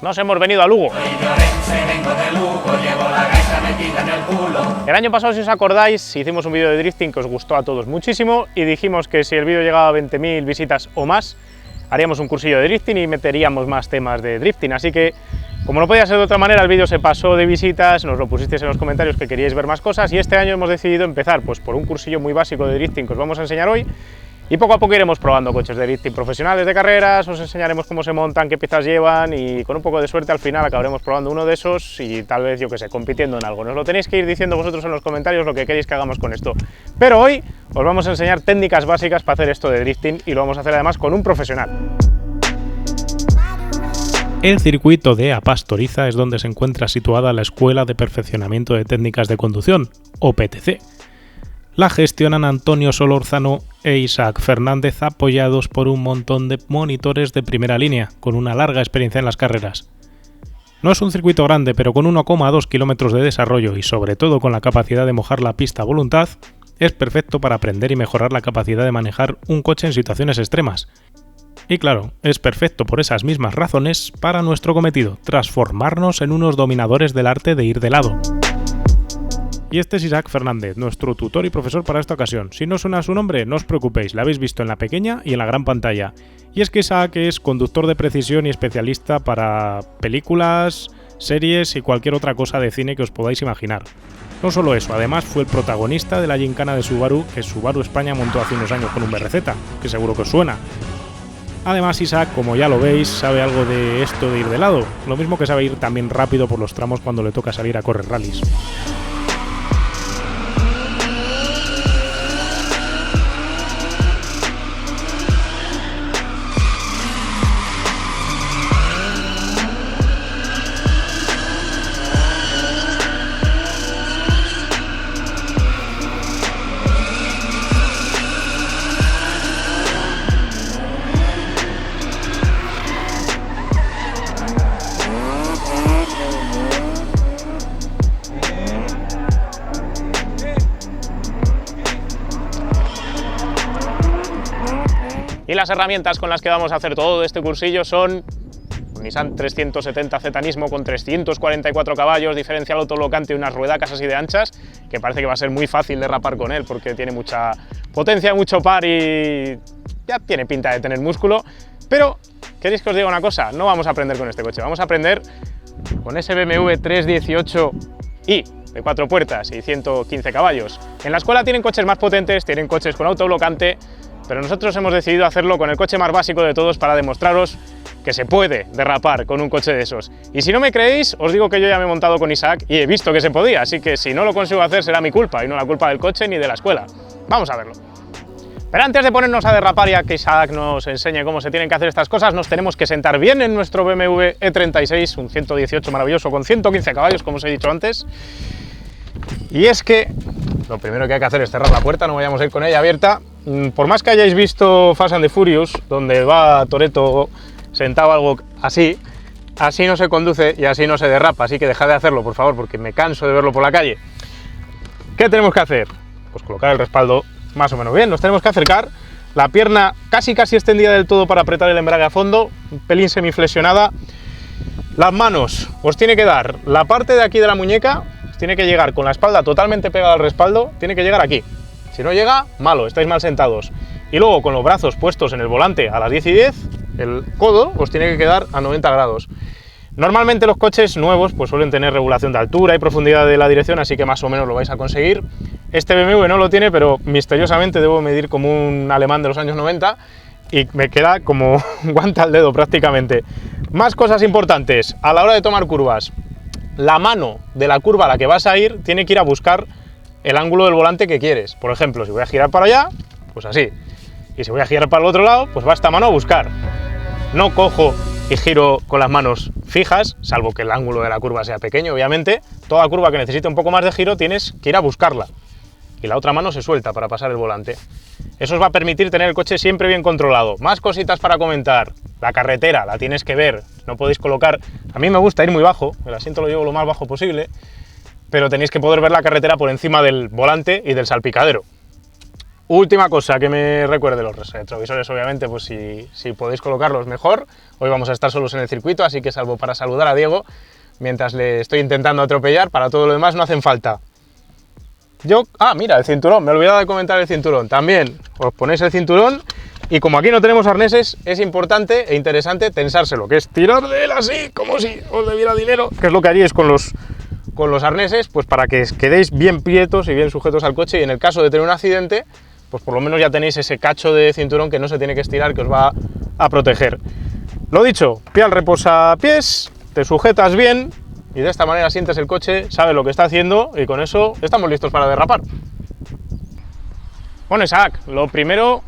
nos hemos venido a Lugo. El año pasado, si os acordáis, hicimos un vídeo de drifting que os gustó a todos muchísimo y dijimos que si el vídeo llegaba a 20.000 visitas o más, haríamos un cursillo de drifting y meteríamos más temas de drifting. Así que, como no podía ser de otra manera, el vídeo se pasó de visitas, nos lo pusisteis en los comentarios que queríais ver más cosas y este año hemos decidido empezar pues por un cursillo muy básico de drifting que os vamos a enseñar hoy. Y poco a poco iremos probando coches de drifting profesionales de carreras, os enseñaremos cómo se montan, qué piezas llevan y con un poco de suerte al final acabaremos probando uno de esos y tal vez, yo que sé, compitiendo en algo. Nos lo tenéis que ir diciendo vosotros en los comentarios lo que queréis que hagamos con esto. Pero hoy os vamos a enseñar técnicas básicas para hacer esto de drifting y lo vamos a hacer además con un profesional. El circuito de Apastoriza es donde se encuentra situada la Escuela de Perfeccionamiento de Técnicas de Conducción, o PTC. La gestionan Antonio Solórzano e Isaac Fernández, apoyados por un montón de monitores de primera línea, con una larga experiencia en las carreras. No es un circuito grande, pero con 1,2 kilómetros de desarrollo y sobre todo con la capacidad de mojar la pista a voluntad, es perfecto para aprender y mejorar la capacidad de manejar un coche en situaciones extremas. Y claro, es perfecto por esas mismas razones para nuestro cometido, transformarnos en unos dominadores del arte de ir de lado. Y este es Isaac Fernández, nuestro tutor y profesor para esta ocasión. Si no suena su nombre, no os preocupéis, lo habéis visto en la pequeña y en la gran pantalla. Y es que Isaac es conductor de precisión y especialista para películas, series y cualquier otra cosa de cine que os podáis imaginar. No solo eso, además fue el protagonista de la gincana de Subaru que Subaru España montó hace unos años con un BRZ, que seguro que os suena. Además, Isaac, como ya lo veis, sabe algo de esto de ir de lado, lo mismo que sabe ir también rápido por los tramos cuando le toca salir a correr rallies. Y las herramientas con las que vamos a hacer todo este cursillo son un Nissan 370Z Nismo con 344 caballos, diferencial autoblocante y unas ruedacas así de anchas, que parece que va a ser muy fácil derrapar con él porque tiene mucha potencia, mucho par y ya tiene pinta de tener músculo. Pero, ¿queréis que os diga una cosa? No vamos a aprender con este coche, vamos a aprender con ese BMW 318i de 4 puertas y 115 caballos. En la escuela tienen coches más potentes, tienen coches con autoblocante, pero nosotros hemos decidido hacerlo con el coche más básico de todos para demostraros que se puede derrapar con un coche de esos. Y si no me creéis, os digo que yo ya me he montado con Isaac y he visto que se podía, así que si no lo consigo hacer será mi culpa y no la culpa del coche ni de la escuela. Vamos a verlo. Pero antes de ponernos a derrapar y a que Isaac nos enseñe cómo se tienen que hacer estas cosas, nos tenemos que sentar bien en nuestro BMW E36, un 118 maravilloso con 115 caballos, como os he dicho antes. Y es que lo primero que hay que hacer es cerrar la puerta, no vayamos a ir con ella abierta. Por más que hayáis visto Fast and the Furious, donde va Toretto sentado algo así, así no se conduce y así no se derrapa, así que dejad de hacerlo, por favor, porque me canso de verlo por la calle. ¿Qué tenemos que hacer? Pues colocar el respaldo más o menos bien, nos tenemos que acercar, la pierna casi extendida del todo para apretar el embrague a fondo, un pelín semiflexionada, las manos, os tiene que dar la parte de aquí de la muñeca, os tiene que llegar con la espalda totalmente pegada al respaldo, tiene que llegar aquí. Si no llega, malo, estáis mal sentados. Y luego con los brazos puestos en el volante a las 10 y 10, el codo os tiene que quedar a 90 grados. Normalmente los coches nuevos pues suelen tener regulación de altura y profundidad de la dirección, así que más o menos lo vais a conseguir. Este BMW no lo tiene, pero misteriosamente debo medir como un alemán de los años 90 y me queda como guante al dedo prácticamente. Más cosas importantes, a la hora de tomar curvas, la mano de la curva a la que vas a ir tiene que ir a buscar el ángulo del volante que quieres. Por ejemplo, si voy a girar para allá, pues así. Y si voy a girar para el otro lado, pues va esta mano a buscar. No cojo y giro con las manos fijas, salvo que el ángulo de la curva sea pequeño, obviamente. Toda curva que necesite un poco más de giro tienes que ir a buscarla. Y la otra mano se suelta para pasar el volante. Eso os va a permitir tener el coche siempre bien controlado. Más cositas para comentar. La carretera la tienes que ver. No podéis colocar... A mí me gusta ir muy bajo, el asiento lo llevo lo más bajo posible, pero tenéis que poder ver la carretera por encima del volante y del salpicadero. Última cosa que me recuerde, los retrovisores obviamente, pues si podéis colocarlos mejor. Hoy vamos a estar solos en el circuito, así que salvo para saludar a Diego, mientras le estoy intentando atropellar, para todo lo demás no hacen falta. Mira, el cinturón, me he olvidado de comentar el cinturón. También os ponéis el cinturón y como aquí no tenemos arneses, es importante e interesante tensárselo, que es tirar de él así, como si os debiera dinero, que es lo que haríais con los arneses, pues para que quedéis bien quietos y bien sujetos al coche, y en el caso de tener un accidente, pues por lo menos ya tenéis ese cacho de cinturón que no se tiene que estirar, que os va a proteger. Lo dicho, pie al reposapiés, te sujetas bien y de esta manera sientes el coche, sabes lo que está haciendo y con eso estamos listos para derrapar. Bueno, Isaac, lo primero,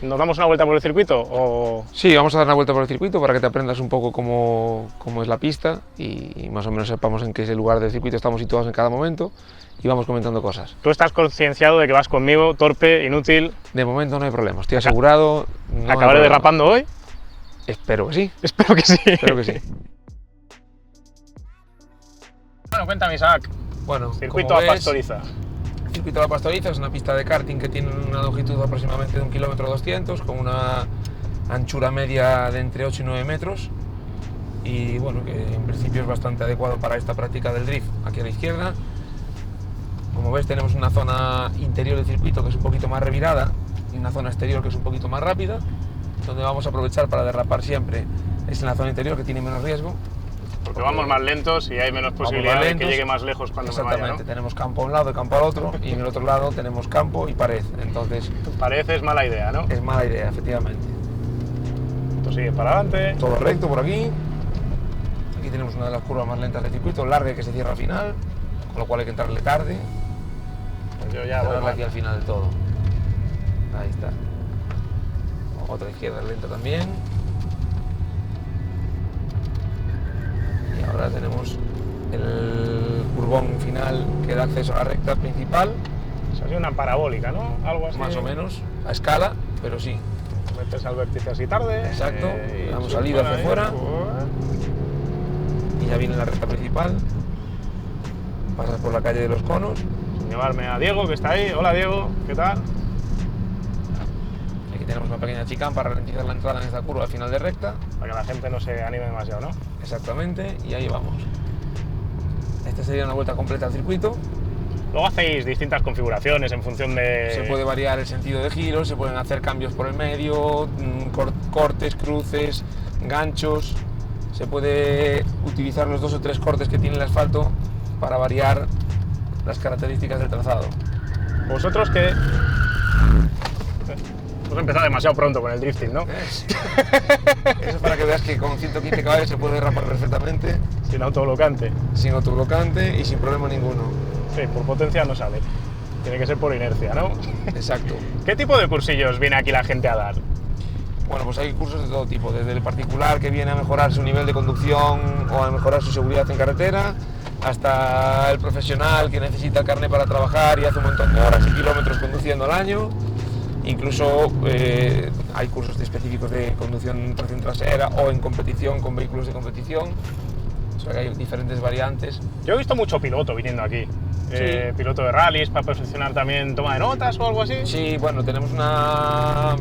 ¿nos damos una vuelta por el circuito? O... Sí, vamos a dar una vuelta por el circuito para que te aprendas un poco cómo es la pista y más o menos sepamos en qué lugar del circuito estamos situados en cada momento y vamos comentando cosas. ¿Tú estás concienciado de que vas conmigo, torpe, inútil? De momento no hay problema, estoy asegurado. No ¿Acabaré derrapando hoy? Espero que sí. Espero que sí. Espero que sí. Bueno, cuéntame, Isaac. Bueno, circuito a Pastoriza. El circuito a la Pastoriza es una pista de karting que tiene una longitud aproximadamente de 1,2 km, con una anchura media de entre 8 y 9 metros. Y bueno, que en principio es bastante adecuado para esta práctica del drift. Aquí a la izquierda, como ves, tenemos una zona interior del circuito que es un poquito más revirada y una zona exterior que es un poquito más rápida, donde vamos a aprovechar para derrapar siempre. Es en la zona interior que tiene menos riesgo. Porque vamos más lentos y hay menos posibilidad de que llegue más lejos cuando me vaya, ¿no? Exactamente, tenemos campo a un lado y campo al otro, y en el otro lado tenemos campo y pared. Entonces, pared es mala idea, ¿no? Es mala idea, efectivamente. Esto sigue para adelante. Todo recto por aquí. Aquí tenemos una de las curvas más lentas del circuito, larga, que se cierra al final, con lo cual hay que entrarle tarde. Pues yo ya voy aquí al final del todo. Ahí está. Otra izquierda lenta también. Y ahora tenemos el curvón final que da acceso a la recta principal. Es una parabólica, ¿no? Algo así. Más o menos, a escala, pero sí. Metes al vértice así tarde. Exacto, damos salida hacia afuera. Y ya viene la recta principal. Pasas por la calle de los Conos. Sin llevarme a Diego, que está ahí. Hola, Diego, ¿qué tal? Aquí tenemos una pequeña chicane para ralentizar la entrada en esta curva al final de recta. Para que la gente no se anime demasiado, ¿no? Exactamente, y ahí vamos. Esta sería una vuelta completa al circuito. Luego hacéis distintas configuraciones en función de... Se puede variar el sentido de giro, se pueden hacer cambios por el medio, cortes, cruces, ganchos. Se puede utilizar los 2 o 3 cortes que tiene el asfalto para variar las características del trazado. Vosotros que... Hemos empezado demasiado pronto con el drifting, ¿no? Eso para que veas que con 115 caballos se puede derrapar perfectamente. Sin autoblocante. Sin autoblocante y sin problema ninguno. Sí, por potencia no sale. Tiene que ser por inercia, ¿no? Exacto. ¿Qué tipo de cursillos viene aquí la gente a dar? Bueno, pues hay cursos de todo tipo, desde el particular que viene a mejorar su nivel de conducción o a mejorar su seguridad en carretera, hasta el profesional que necesita el carnet para trabajar y hace un montón de horas y kilómetros conduciendo al año. Incluso hay cursos específicos de conducción en tracción trasera o en competición con vehículos de competición. O sea que hay diferentes variantes. Yo he visto mucho piloto viniendo aquí. Sí. Piloto de rallies para perfeccionar también toma de notas o algo así. Sí, bueno, tenemos una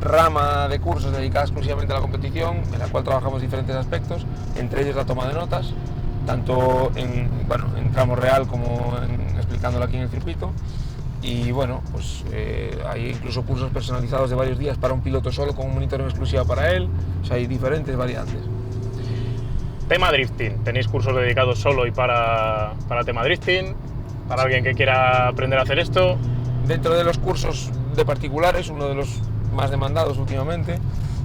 rama de cursos dedicada exclusivamente a la competición, en la cual trabajamos diferentes aspectos, entre ellos la toma de notas, tanto en tramo real como explicándolo aquí en el circuito. Y bueno, pues hay incluso cursos personalizados de varios días para un piloto solo, con un monitoreo exclusivo para él. O sea, hay diferentes variantes. Tema drifting, ¿tenéis cursos dedicados solo y para tema drifting? ¿Para alguien que quiera aprender a hacer esto? Dentro de los cursos de particulares, uno de los más demandados últimamente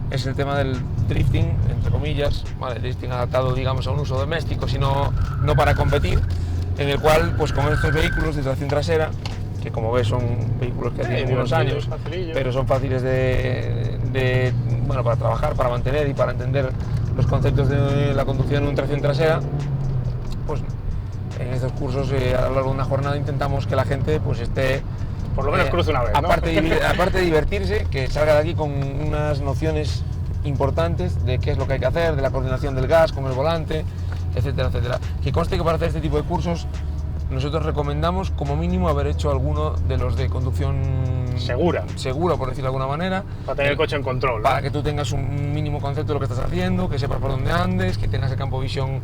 es el tema del drifting, entre comillas, ¿vale? Drifting adaptado, digamos, a un uso doméstico, sino no para competir, en el cual, pues con estos vehículos de tracción trasera, que como ves son vehículos que tienen unos años, pero son fáciles para trabajar, para mantener y para entender los conceptos de la conducción en tracción trasera. Pues en estos cursos a lo largo de una jornada intentamos que la gente pues esté, por lo menos cruce una vez, ¿no? aparte de divertirse, que salga de aquí con unas nociones importantes de qué es lo que hay que hacer, de la coordinación del gas con el volante, etcétera, etcétera. Que conste que para hacer este tipo de cursos nosotros recomendamos como mínimo haber hecho alguno de los de conducción Segura, por decirlo de alguna manera, para tener el coche en control, ¿no? para que tú tengas un mínimo concepto de lo que estás haciendo, que sepas por dónde andes, que tengas el campo de visión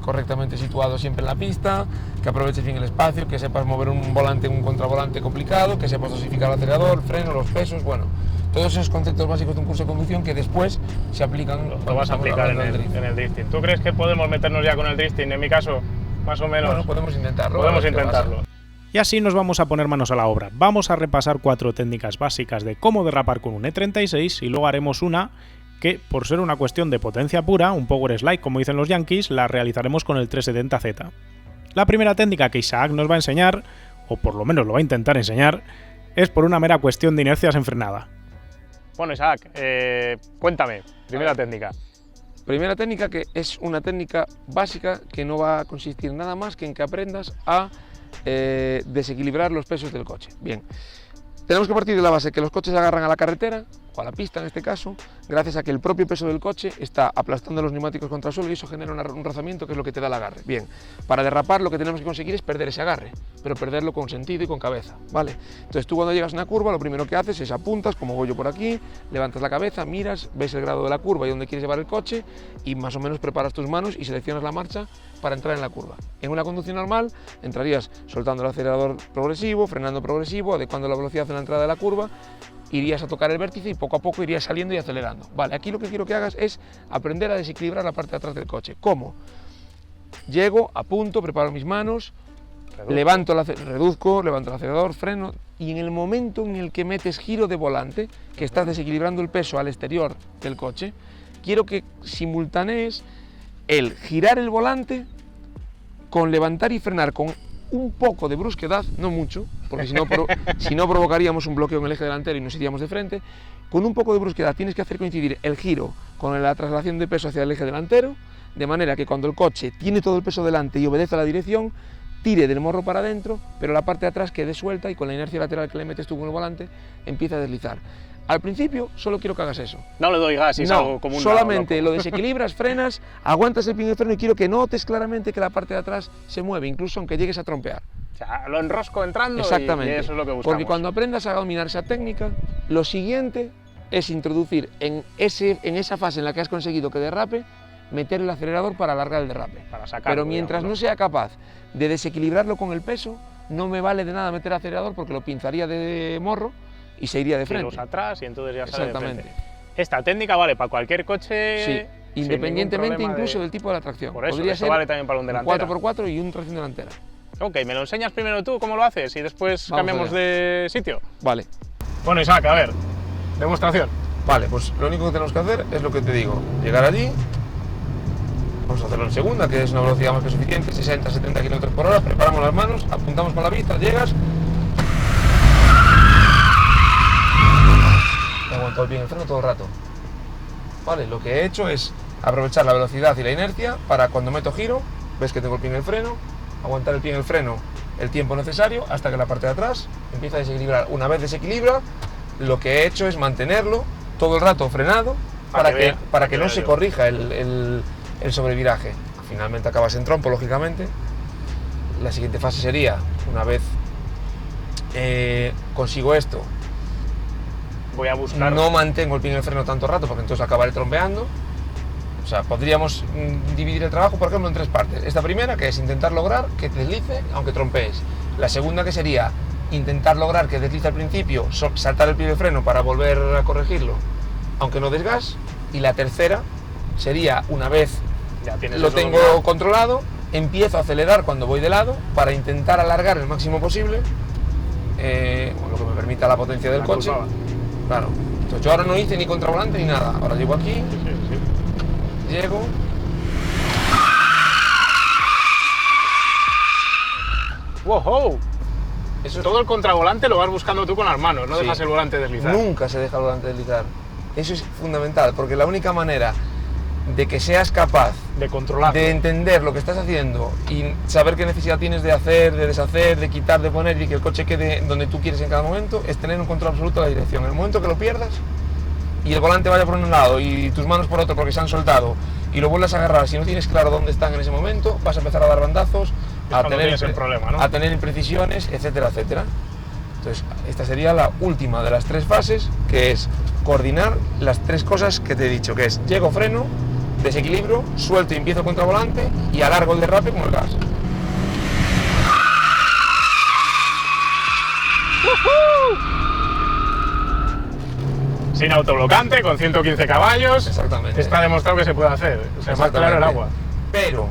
correctamente situado siempre en la pista, que aproveches bien el espacio, que sepas mover un volante, un contravolante complicado, que sepas dosificar el acelerador, el freno, los pesos, bueno, todos esos conceptos básicos de un curso de conducción que después se aplican. Lo vas a aplicar en el drifting. ¿Tú crees que podemos meternos ya con el drifting? En mi caso, más o menos. Bueno, podemos intentarlo. Podemos intentarlo. Y así nos vamos a poner manos a la obra. Vamos a repasar 4 técnicas básicas de cómo derrapar con un E36 y luego haremos una que, por ser una cuestión de potencia pura, un power slide como dicen los yankees, la realizaremos con el 370Z. La primera técnica que Isaac nos va a enseñar, o por lo menos lo va a intentar enseñar, es por una mera cuestión de inercias en frenada. Bueno, Isaac, cuéntame, primera técnica. Primera técnica, que es una técnica básica que no va a consistir nada más que en que aprendas a desequilibrar los pesos del coche. Bien, tenemos que partir de la base que los coches se agarran a la carretera, o a la pista en este caso, gracias a que el propio peso del coche está aplastando los neumáticos contra el suelo y eso genera un rozamiento que es lo que te da el agarre. Bien, para derrapar lo que tenemos que conseguir es perder ese agarre, pero perderlo con sentido y con cabeza, ¿vale? Entonces tú cuando llegas a una curva lo primero que haces es apuntas, como voy yo por aquí, levantas la cabeza, miras, ves el grado de la curva y dónde quieres llevar el coche y más o menos preparas tus manos y seleccionas la marcha para entrar en la curva. En una conducción normal entrarías soltando el acelerador progresivo, frenando progresivo, adecuando la velocidad en la entrada de la curva, irías a tocar el vértice y poco a poco irías saliendo y acelerando. Vale, aquí lo que quiero que hagas es aprender a desequilibrar la parte de atrás del coche. ¿Cómo? Llego, apunto, preparo mis manos, reduzco, levanto el acelerador, freno y en el momento en el que metes giro de volante, que estás desequilibrando el peso al exterior del coche, quiero que simultanees el girar el volante con levantar y frenar con un poco de brusquedad, no mucho, porque si no provocaríamos un bloqueo en el eje delantero y nos iríamos de frente. Con un poco de brusquedad tienes que hacer coincidir el giro con la traslación de peso hacia el eje delantero, de manera que cuando el coche tiene todo el peso delante y obedece a la dirección, tire del morro para adentro, pero la parte de atrás quede suelta y con la inercia lateral que le metes tú con el volante empieza a deslizar. Al principio solo quiero que hagas eso. No le doy gas y salgo como un solamente lo desequilibras, frenas, aguantas el pie de freno y quiero que notes claramente que la parte de atrás se mueve, incluso aunque llegues a trompear. O sea, lo enrosco entrando. Exactamente. Y eso es lo que buscamos. Porque cuando aprendas a dominar esa técnica, lo siguiente es introducir en esa fase en la que has conseguido que derrape, meter el acelerador para alargar el derrape. Para sacarlo, pero mientras no sea capaz de desequilibrarlo con el peso, no me vale de nada meter acelerador porque lo pinzaría de morro y se iría de frente. Giros atrás y entonces ya sale de Exactamente. frente. Esta técnica vale para cualquier coche. Sí, independientemente incluso del tipo de la tracción. Por eso, podría esto ser vale también para un delantero. 4x4 y un tracción delantera. Ok, ¿me lo enseñas primero tú cómo lo haces y después Vamos cambiamos allá. de sitio? Vale. Bueno, Isaac, a ver, demostración. Vale, pues lo único que tenemos que hacer es lo que te digo, llegar allí, vamos a hacerlo en segunda, que es una velocidad más que suficiente, 60-70 km por hora, preparamos las manos, apuntamos con la vista, llegas, he aguantado el pie en el freno todo el rato. Vale, lo que he hecho es aprovechar la velocidad y la inercia para cuando meto giro, ves que tengo el pie en el freno, aguantar el pie en el freno el tiempo necesario hasta que la parte de atrás empieza a desequilibrar. Una vez desequilibra, lo que he hecho es mantenerlo todo el rato frenado para que no se corrija el sobreviraje. Finalmente acabas en trompo, lógicamente. La siguiente fase sería, una vez consigo esto, Voy a buscar. no mantengo el pie en el freno tanto rato porque entonces acabaré trompeando. O sea, podríamos dividir el trabajo, por ejemplo, en 3 partes. Esta primera, que es intentar lograr que deslice aunque trompees. La segunda, que sería intentar lograr que deslice al principio, saltar el pie de freno para volver a corregirlo, aunque no des gas. Y la tercera sería, una vez Ya tienes lo eso tengo dominado. controlado, empiezo a acelerar cuando voy de lado para intentar alargar el máximo posible, lo que me permita la potencia del La coche. curva. Claro. Entonces yo ahora no hice ni contravolante ni nada. Ahora llego aquí, Sí. llego. ¡Wow! Eso es- Todo el contravolante lo vas buscando tú con las manos, no Sí. dejas el volante deslizar. Nunca se deja el volante deslizar. Eso es fundamental, porque la única manera de que seas capaz De controlar. de entender lo que estás haciendo y saber qué necesidad tienes de hacer, de deshacer, de quitar, de poner y que el coche quede donde tú quieres en cada momento, es tener un control absoluto de la dirección. En el momento que lo pierdas y el volante vaya por un lado y tus manos por otro porque se han soltado y lo vuelvas a agarrar, si no tienes claro dónde están en ese momento, vas a empezar a dar bandazos a cuando tienes el problema, ¿no? a tener imprecisiones, etcétera, etcétera. Entonces, esta sería la última de las 3 fases, que es coordinar las 3 cosas que te he dicho, que es llego, freno, desequilibrio, suelto y empiezo contra volante y alargo el derrape con el gas. Sin autoblocante, con 115 caballos. Exactamente. Está demostrado que se puede hacer. O sea, más claro el agua. Pero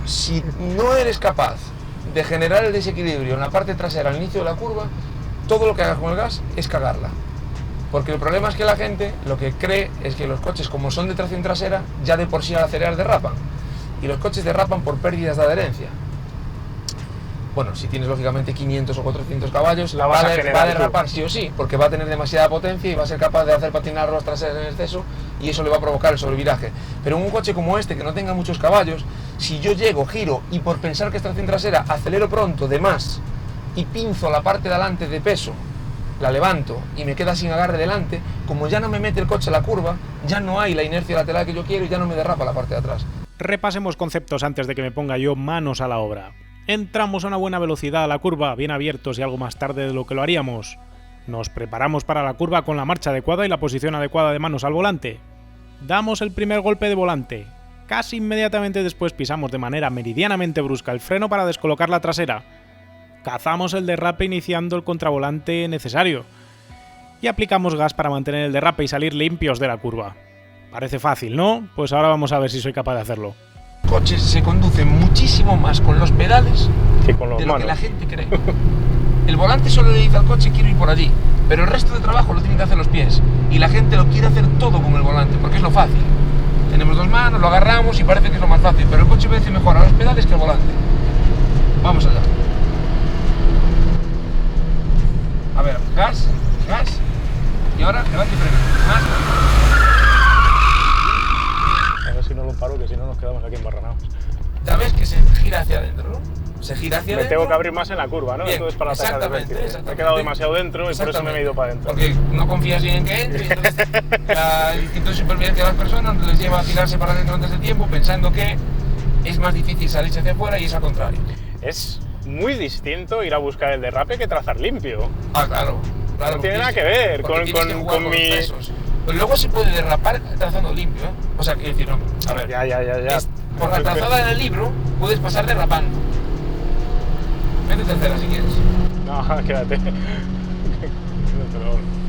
si no eres capaz de generar el desequilibrio en la parte trasera al inicio de la curva, todo lo que hagas con el gas es cagarla. Porque el problema es que la gente lo que cree es que los coches, como son de tracción trasera, ya de por sí al acelerar derrapan. Y los coches derrapan por pérdidas de adherencia. Bueno, si tienes lógicamente 500 o 400 caballos, va a derrapar sí o sí, porque va a tener demasiada potencia y va a ser capaz de hacer patinar ruedas traseras en exceso y eso le va a provocar el sobreviraje. Pero en un coche como este, que no tenga muchos caballos, si yo llego, giro y por pensar que es tracción trasera, acelero pronto de más y pinzo la parte de adelante de peso, la levanto y me queda sin agarre delante, como ya no me mete el coche a la curva, ya no hay la inercia lateral que yo quiero y ya no me derrapa la parte de atrás. Repasemos conceptos antes de que me ponga yo manos a la obra. Entramos a una buena velocidad a la curva, bien abiertos y algo más tarde de lo que lo haríamos. Nos preparamos para la curva con la marcha adecuada y la posición adecuada de manos al volante. Damos el primer golpe de volante. Casi inmediatamente después pisamos de manera meridianamente brusca el freno para descolocar la trasera. Cazamos el derrape iniciando el contravolante necesario. Y aplicamos gas para mantener el derrape y salir limpios de la curva. Parece fácil, ¿no? Pues ahora vamos a ver si soy capaz de hacerlo. Coches se conducen muchísimo más con los pedales que con los de lo manos. que la gente cree. El volante solo le dice al coche quiero ir por allí, pero el resto del trabajo lo tienen que hacer los pies y la gente lo quiere hacer todo con el volante porque es lo fácil. Tenemos 2 manos, lo agarramos y parece que es lo más fácil, pero el coche obedece mejor a los pedales que al volante. Vamos allá. A ver, gas y ahora levante y freno. Más. Si no lo paro, que si no nos quedamos aquí embarranados. Ya ves que se gira hacia adentro, ¿no? Se gira hacia adentro. Me tengo que abrir más en la curva, ¿no? Bien, Entonces para atacar de vértigo. Me he quedado demasiado dentro y por eso me he ido para adentro. Porque no confías bien en que entre, y entonces el instinto de supervivencia de las personas les lleva a tirarse para adentro antes de tiempo, pensando que es más difícil salirse hacia afuera y es al contrario. Es muy distinto ir a buscar el derrape que trazar limpio. Ah, claro. No tiene nada que ver con mi... Pesos. Pero luego se puede derrapar trazando limpio, ¿eh? O sea, quiero decir, no. A ver, Ya. Por la trazada en el libro puedes pasar derrapando. Vete tercera si quieres. No, quédate. Que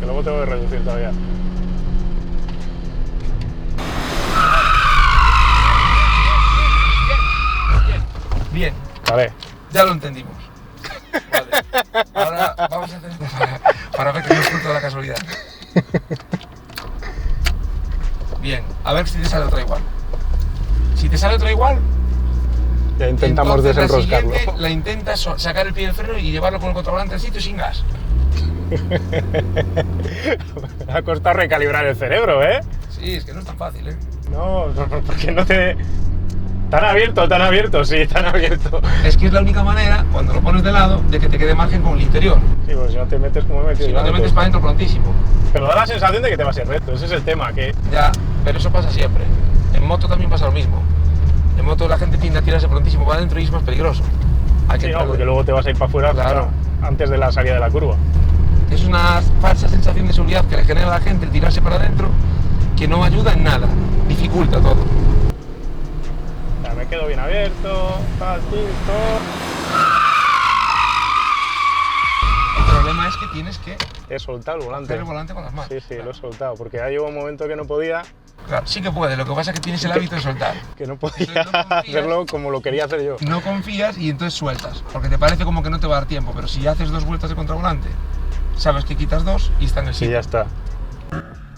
luego tengo que reducir todavía. Bien. Vale. Ya lo entendimos. Vale. Ahora vamos a hacer esto para ver que no es fruto de la casualidad. Bien, a ver si te sale otra igual. Si te sale otra igual, ya intentamos desenroscarlo. La intentas sacar el pie del freno y llevarlo con el contravolante al sitio sin gas. Me ha costado recalibrar el cerebro, ¿eh? Sí, es que no es tan fácil, ¿eh? No, porque no te... Tan abierto, sí, tan abierto. Es que es la única manera, cuando lo pones de lado, de que te quede margen con el interior. Sí, pues si no te metes como he metido. Si no te metes para adentro prontísimo. Pero da la sensación de que te vas a ir recto, ese es el tema, que... Ya, pero eso pasa siempre. En moto también pasa lo mismo. En moto la gente tiende a tirarse prontísimo para adentro y es más peligroso. Sí, no, porque luego te vas a ir para afuera, claro, antes de la salida de la curva. Es una falsa sensación de seguridad que le genera a la gente el tirarse para adentro, que no ayuda en nada, dificulta todo. Ya, me quedo bien abierto, facilito. El problema es que tienes que... He soltado el volante. Hacer el volante con las manos. Sí, claro. Lo he soltado, porque ya llegó un momento que no podía. Claro, sí que puede, lo que pasa es que tienes el hábito de soltar. Que no podía hacerlo como lo quería hacer yo. No confías y entonces sueltas, porque te parece como que no te va a dar tiempo, pero si ya haces 2 vueltas de contravolante, sabes que quitas 2 y está en el sitio. Sí, ya está.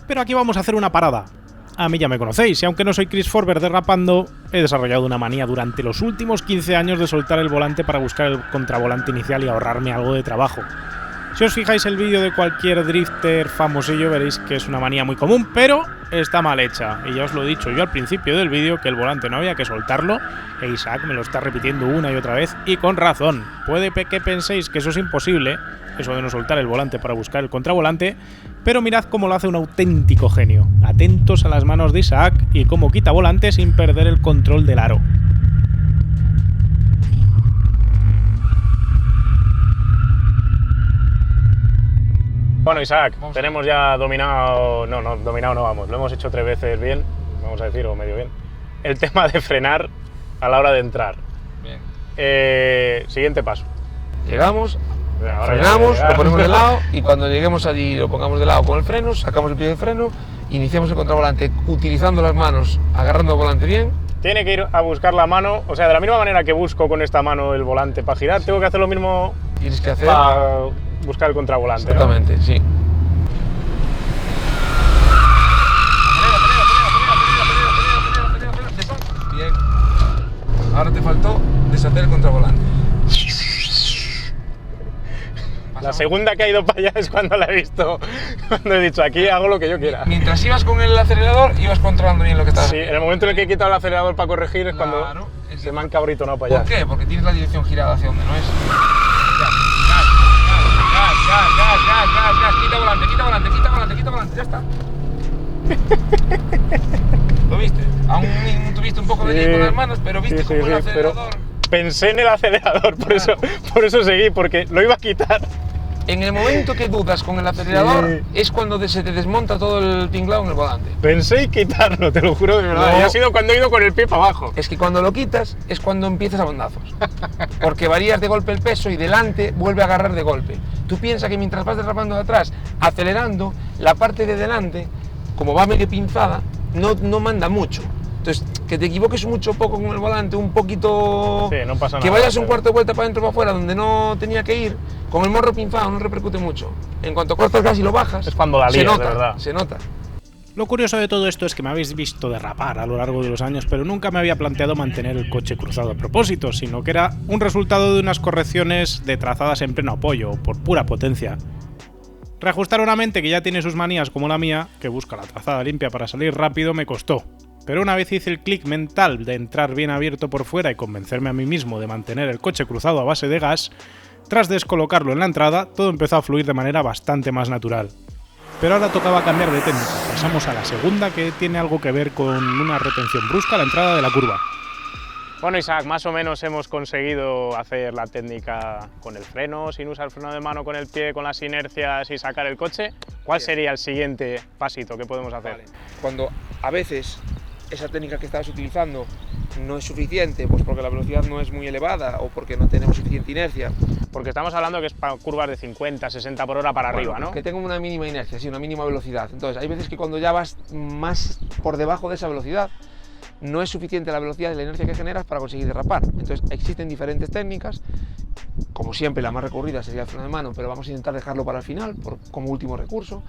Pero aquí vamos a hacer una parada. A mí ya me conocéis, y aunque no soy Chris Forber derrapando, he desarrollado una manía durante los últimos 15 años de soltar el volante para buscar el contravolante inicial y ahorrarme algo de trabajo. Si os fijáis el vídeo de cualquier drifter famosillo veréis que es una manía muy común, pero está mal hecha. Y ya os lo he dicho yo al principio del vídeo que el volante no había que soltarlo, e Isaac me lo está repitiendo una y otra vez, y con razón. Puede que penséis que eso es imposible, eso de no soltar el volante para buscar el contravolante, pero mirad cómo lo hace un auténtico genio. Atentos a las manos de Isaac y cómo quita volante sin perder el control del aro. Bueno, Isaac, tenemos ya dominado, no, dominado no vamos, lo hemos hecho 3 veces bien, vamos a decir, o medio bien, el tema de frenar a la hora de entrar. Bien. Siguiente paso. Llegamos, Ahora frenamos, lo ponemos de lado y cuando lleguemos allí lo pongamos de lado con el freno, sacamos el pie del freno, iniciamos el contravolante utilizando las manos, agarrando el volante bien. Tiene que ir a buscar la mano, o sea, de la misma manera que busco con esta mano el volante para girar, tengo que hacer lo mismo Tienes que hacer para buscar el contravolante. exactamente, ¿no? Sí. Bien. Ahora te faltó deshacer el contravolante. La segunda que ha ido para allá es cuando la he visto, cuando he dicho aquí hago lo que yo quiera. Mientras ibas con el acelerador, ibas controlando bien lo que estabas Sí, en el momento en el que he quitado el acelerador para corregir es Claro, cuando es se que- me han cabritonado para allá. ¿Por qué? Porque tienes la dirección girada hacia donde no es. Gas. Quita volante, ya está. ¿Lo viste? Aún tuviste un poco de lío con las manos, pero viste Sí, como el pero acelerador. pensé en el acelerador, por eso seguí, porque lo iba a quitar. En el momento que dudas con el acelerador Sí. es cuando se te desmonta todo el tinglado en el volante. Pensé en quitarlo, te lo juro de verdad. No. Y ha sido cuando he ido con el pie para abajo. Es que cuando lo quitas es cuando empiezas a bandazos. Porque varías de golpe el peso y delante vuelve a agarrar de golpe. Tú piensas que mientras vas derrapando de atrás, acelerando, la parte de delante, como va medio pinzada, no manda mucho. Entonces, que te equivoques mucho poco con el volante, un poquito... Sí, no pasa Que nada, vayas un pero- cuarto de vuelta para adentro o para afuera donde no tenía que ir, con el morro pinzado no repercute mucho. En cuanto cortas gas y lo bajas, Es cuando la se lías, de nota, verdad. se nota. Lo curioso de todo esto es que me habéis visto derrapar a lo largo de los años, pero nunca me había planteado mantener el coche cruzado a propósito, sino que era un resultado de unas correcciones de trazadas en pleno apoyo, por pura potencia. Reajustar una mente que ya tiene sus manías como la mía, que busca la trazada limpia para salir rápido, me costó. Pero una vez hice el clic mental de entrar bien abierto por fuera y convencerme a mí mismo de mantener el coche cruzado a base de gas, tras descolocarlo en la entrada, todo empezó a fluir de manera bastante más natural. Pero ahora tocaba cambiar de técnica. Pasamos a la segunda, que tiene algo que ver con una retención brusca a la entrada de la curva. Bueno, Isaac, más o menos hemos conseguido hacer la técnica con el freno, sin usar el freno de mano, con el pie, con las inercias y sacar el coche. ¿Cuál sería el siguiente pasito que podemos hacer? Vale. Cuando a veces esa técnica que estabas utilizando no es suficiente, pues porque la velocidad no es muy elevada o porque no tenemos suficiente inercia. Porque estamos hablando que es para curvas de 50, 60 por hora para arriba, ¿no? Que tenga una mínima inercia, sí, una mínima velocidad. Entonces, hay veces que cuando ya vas más por debajo de esa velocidad, no es suficiente la velocidad y la inercia que generas para conseguir derrapar. Entonces, existen diferentes técnicas. Como siempre, la más recurrida sería el freno de mano, pero vamos a intentar dejarlo para el final, como último recurso.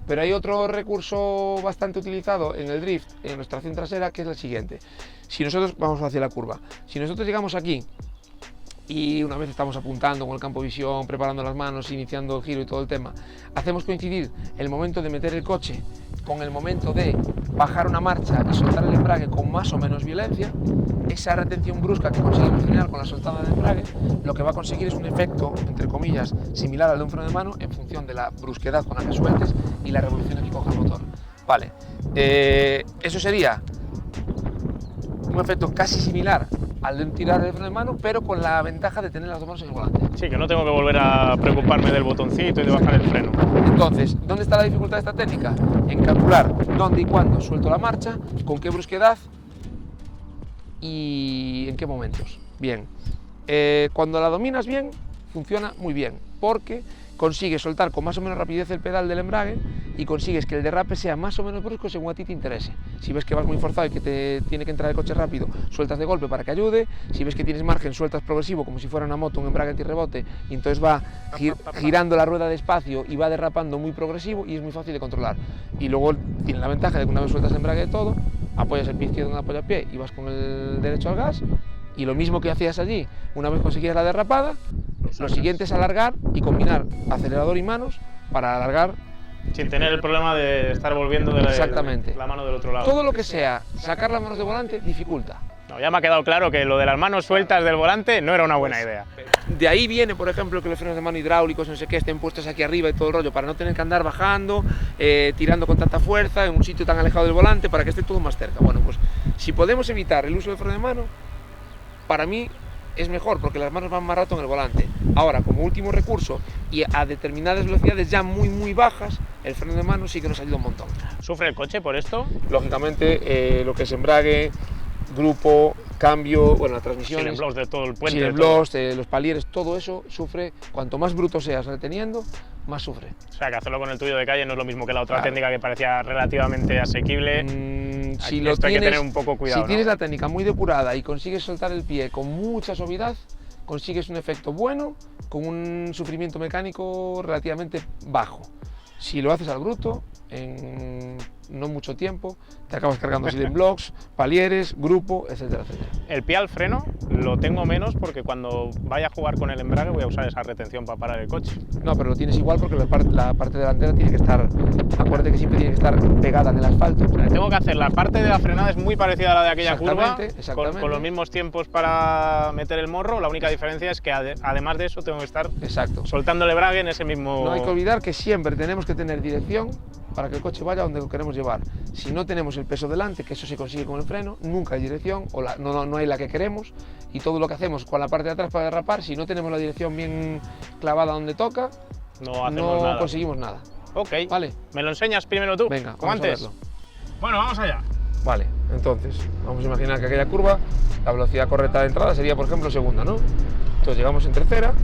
Pero hay otro recurso bastante utilizado en el drift, en nuestra tracción trasera, que es el siguiente. Si nosotros vamos hacia la curva, si nosotros llegamos aquí y una vez estamos apuntando con el campo de visión, preparando las manos, iniciando el giro y todo el tema, hacemos coincidir el momento de meter el coche con el momento de bajar una marcha y soltar el embrague con más o menos violencia, esa retención brusca que conseguimos generar con la soltada del embrague, lo que va a conseguir es un efecto, entre comillas, similar al de un freno de mano en función de la brusquedad con la que sueltes y la revolución que coja el motor. Vale, eso sería un efecto casi similar al de un tirar del freno de mano, pero con la ventaja de tener las dos manos en el volante. Sí, que no tengo que volver a preocuparme del botoncito y de bajar el freno. Entonces, ¿dónde está la dificultad de esta técnica? En calcular dónde y cuándo suelto la marcha, con qué brusquedad y en qué momentos. Bien, cuando la dominas bien, funciona muy bien, porque consigues soltar con más o menos rapidez el pedal del embrague y consigues que el derrape sea más o menos brusco según a ti te interese. Si ves que vas muy forzado y que te tiene que entrar el coche rápido, sueltas de golpe para que ayude. Si ves que tienes margen, sueltas progresivo como si fuera una moto, un embrague antirrebote, y entonces va girando la rueda despacio y va derrapando muy progresivo y es muy fácil de controlar. Y luego tiene la ventaja de que una vez sueltas el embrague de todo, apoyas el pie izquierdo en el apoyapié y vas con el derecho al gas. Y lo mismo que hacías allí, una vez conseguías la derrapada, lo siguiente es alargar y combinar acelerador y manos para alargar. Sin tener el problema de estar volviendo de Exactamente. la mano del otro lado. Todo lo que sea sacar las manos de volante dificulta. No, ya me ha quedado claro que lo de las manos sueltas del volante no era una buena idea. De ahí viene, por ejemplo, que los frenos de mano hidráulicos, no sé qué, estén puestos aquí arriba y todo el rollo, para no tener que andar bajando, tirando con tanta fuerza en un sitio tan alejado del volante, para que esté todo más cerca. Bueno, pues si podemos evitar el uso del freno de mano, para mí es mejor porque las manos van más rato en el volante. Ahora, como último recurso y a determinadas velocidades ya muy bajas, el freno de mano sí que nos ayuda un montón. ¿Sufre el coche por esto? Lógicamente, lo que es embrague, grupo, cambio, bueno, la transmisión, Sin blogs de todo el puente. sin blogs, los palieres, todo eso sufre. Cuanto más bruto seas reteniendo, más sufre. O sea, que hacerlo con el tuyo de calle no es lo mismo que la otra Claro. técnica que parecía relativamente asequible. Si Aquí lo esto hay que tienes, tener un poco cuidado, si ¿no? tienes la técnica muy depurada y consigues soltar el pie con mucha suavidad, consigues un efecto bueno con un sufrimiento mecánico relativamente bajo. Si lo haces al bruto, en no mucho tiempo, te acabas cargando sin blocks, palieres, grupo, etcétera, etcétera. El pie al freno lo tengo menos porque cuando vaya a jugar con el embrague voy a usar esa retención para parar el coche. No, pero lo tienes igual porque la parte delantera tiene que estar, acuérdate que siempre tiene que estar pegada en el asfalto. O sea, tengo que hacer la parte de la frenada es muy parecida a la de aquella curva, Exactamente. con los mismos tiempos para meter el morro. La única diferencia es que además de eso tengo que estar Exacto. soltando el embrague en ese mismo... No hay que olvidar que siempre tenemos que tener dirección para que el coche vaya donde lo queremos llevar. Si no tenemos el peso delante, que eso se consigue con el freno, nunca hay dirección o no hay la que queremos, y todo lo que hacemos con la parte de atrás para derrapar, si no tenemos la dirección bien clavada donde toca, no hacemos nada. Conseguimos nada. Ok, Vale. ¿Me lo enseñas primero tú? Venga, como vamos antes. a verlo. Bueno, vamos allá. Vale, entonces, vamos a imaginar que aquella curva, la velocidad correcta de entrada sería, por ejemplo, segunda, ¿no? Entonces llegamos en tercera,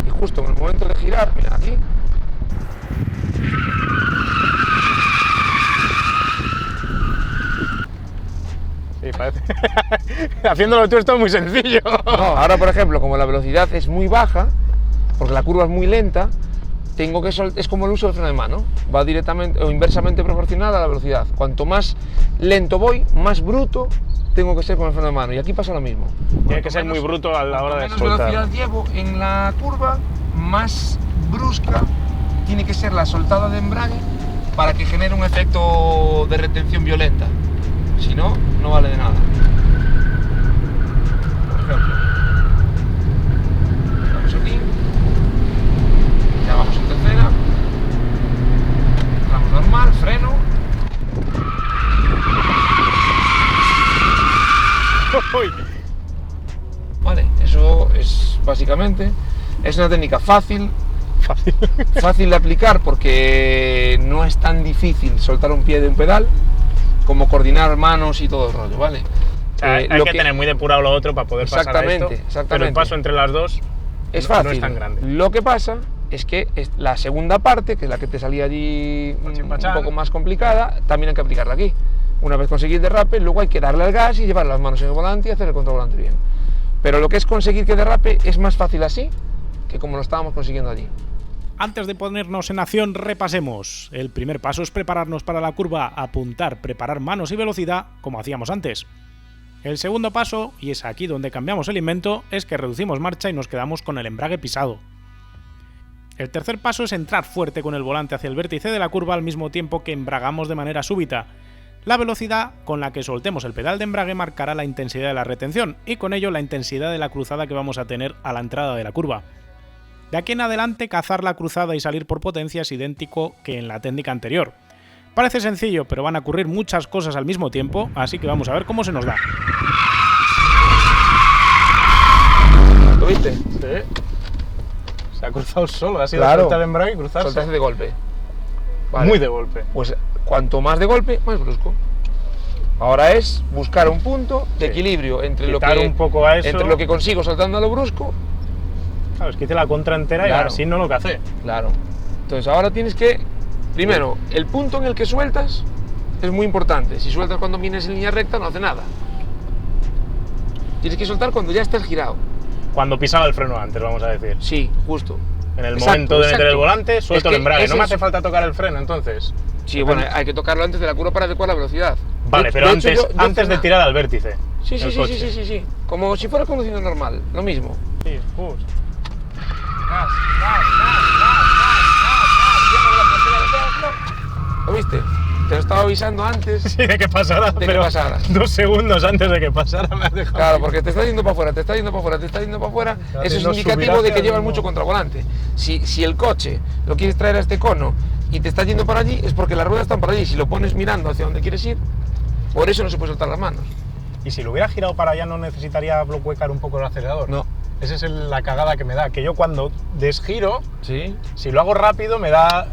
y justo en el momento de girar, mira, aquí, Sí, parece. Haciéndolo tú esto es muy sencillo. no, ahora por ejemplo, como la velocidad es muy baja, porque la curva es muy lenta, tengo que es como el uso del freno de mano, va directamente o inversamente proporcional a la velocidad. Cuanto más lento voy, más bruto tengo que ser con el freno de mano, y aquí pasa lo mismo. Tiene que ser muy bruto a la hora de Cuanto soltar. menos velocidad llevo en la curva, más brusca tiene que ser la soltada de embrague para que genere un efecto de retención violenta. Si no, no vale de nada. Por ejemplo, estamos aquí, ya vamos en tercera, entramos normal, freno. Uy. Vale, eso es básicamente, es una técnica fácil de aplicar porque no es tan difícil soltar un pie de un pedal como coordinar manos y todo el rollo, ¿vale? O sea, hay que tener muy depurado lo otro para poder pasar a esto, pero el paso entre las dos es fácil. No es tan grande. Lo que pasa es que la segunda parte, que es la que te salía allí un poco más complicada, también hay que aplicarla aquí. Una vez conseguir el derrape, luego hay que darle al gas y llevar las manos en el volante y hacer el contravolante bien. Pero lo que es conseguir que derrape es más fácil así que como lo estábamos consiguiendo allí. Antes de ponernos en acción, repasemos. El primer paso es prepararnos para la curva, apuntar, preparar manos y velocidad, como hacíamos antes. El segundo paso, y es aquí donde cambiamos el invento, es que reducimos marcha y nos quedamos con el embrague pisado. El tercer paso es entrar fuerte con el volante hacia el vértice de la curva al mismo tiempo que embragamos de manera súbita. La velocidad con la que soltemos el pedal de embrague marcará la intensidad de la retención y con ello la intensidad de la cruzada que vamos a tener a la entrada de la curva. De aquí en adelante, cazar la cruzada y salir por potencia es idéntico que en la técnica anterior. Parece sencillo, pero van a ocurrir muchas cosas al mismo tiempo, así que vamos a ver cómo se nos da. ¿Lo viste? Sí. Se ha cruzado solo, ha sido Claro. soltar el embrague y cruzarse. Soltarse de golpe. Vale. Muy de golpe. Pues cuanto más de golpe, más brusco. Ahora es buscar un punto de equilibrio entre lo, Quitar que, un poco a eso. entre lo que consigo saltando a lo brusco. Claro, es que hice la contra entera y Claro. así no lo que hace. Claro. Entonces ahora tienes que, primero, el punto en el que sueltas es muy importante. Si sueltas cuando vienes en línea recta no hace nada. Tienes que soltar cuando ya estés girado. Cuando pisaba el freno antes, vamos a decir. Sí, justo. En el Exacto, momento de meter exacto. el volante, suelto Es que el embrague. ese No me es- hace falta tocar el freno, entonces. Sí, bueno, hay que tocarlo antes de la curva para adecuar la velocidad. Vale, De- pero de hecho, antes, yo antes de frena- tirar al vértice. Sí, el sí, sí, coche. sí, sí, sí, sí. Como si fuera conduciendo normal, lo mismo. Sí, ¿Lo viste? Te lo estaba avisando antes. Sí, de que pasara, De que pero pasara. 2 segundos antes de que pasara me has dejado. Claro, porque te está yendo para afuera, te está yendo para afuera, te está yendo para afuera. Está Eso es haciendo indicativo subir de hacia que el llevas mismo. mucho contravolante. Si el coche lo quieres traer a este cono y te está yendo para allí, es porque las ruedas están para allí. Si lo pones mirando hacia donde quieres ir, por eso no se puede soltar las manos. Y si lo hubiera girado para allá, ¿no necesitaría bloquear un poco el acelerador? No. Esa es la cagada que me da, que yo cuando desgiro, ¿Sí? si lo hago rápido, me da...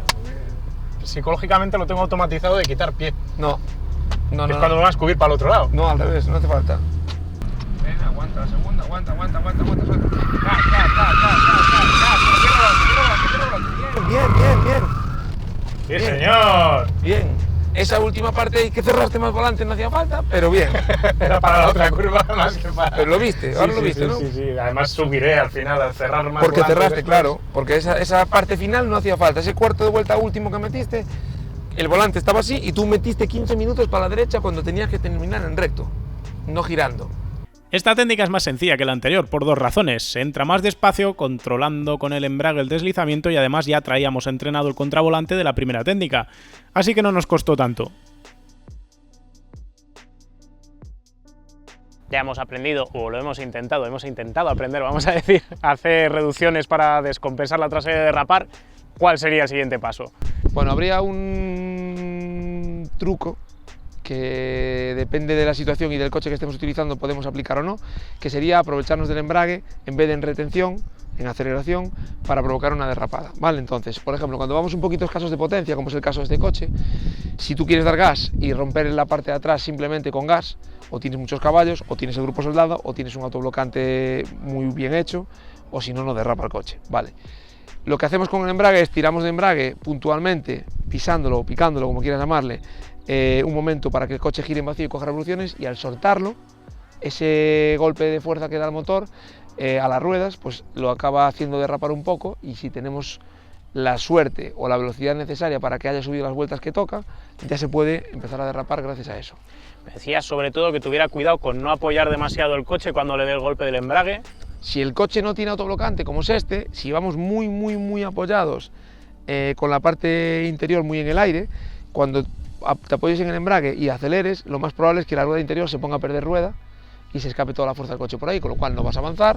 Psicológicamente lo tengo automatizado de quitar pie. No. No, Es cuando me vas a cubrir para el otro lado. No, al revés, no hace falta. Ven, aguanta la segunda, aguanta, suelta. Bien. ¡Sí, señor! Bien. Esa última parte hay que cerrarte más volante, no hacía falta, pero bien. Era para la otra curva más que para... Pero lo viste, ahora lo viste, sí, ¿no? Sí. Además subiré al final, al cerrar más Porque volante cerraste, después. claro. Porque esa parte final no hacía falta. Ese cuarto de vuelta último que metiste, el volante estaba así y tú metiste 15 minutos para la derecha cuando tenías que terminar en recto, no girando. Esta técnica es más sencilla que la anterior por dos razones. Se entra más despacio, controlando con el embrague el deslizamiento y además ya traíamos entrenado el contravolante de la primera técnica, así que no nos costó tanto. Ya hemos aprendido, o lo hemos intentado aprender, vamos a decir, a hacer reducciones para descompensar la trasera y derrapar. ¿Cuál sería el siguiente paso? Bueno, habría un truco que depende de la situación y del coche que estemos utilizando podemos aplicar o no, que sería aprovecharnos del embrague en vez de en retención, en aceleración, para provocar una derrapada, ¿vale? Entonces, por ejemplo, cuando vamos un poquito escasos de potencia, como es el caso de este coche, si tú quieres dar gas y romper en la parte de atrás simplemente con gas, o tienes muchos caballos, o tienes el grupo soldado, o tienes un autoblocante muy bien hecho, o si no, no derrapa el coche, ¿vale? Lo que hacemos con el embrague es tiramos de embrague puntualmente, pisándolo o picándolo, como quieras llamarle, un momento para que el coche gire en vacío y coja revoluciones, y al soltarlo, ese golpe de fuerza que da el motor a las ruedas, pues lo acaba haciendo derrapar un poco, y si tenemos la suerte o la velocidad necesaria para que haya subido las vueltas que toca, ya se puede empezar a derrapar gracias a eso. Me decías sobre todo que tuviera cuidado con no apoyar demasiado el coche cuando le dé el golpe del embrague. Si el coche no tiene autoblocante como es este, si vamos muy apoyados con la parte interior muy en el aire, cuando te apoyes en el embrague y aceleres, lo más probable es que la rueda interior se ponga a perder rueda y se escape toda la fuerza del coche por ahí, con lo cual no vas a avanzar,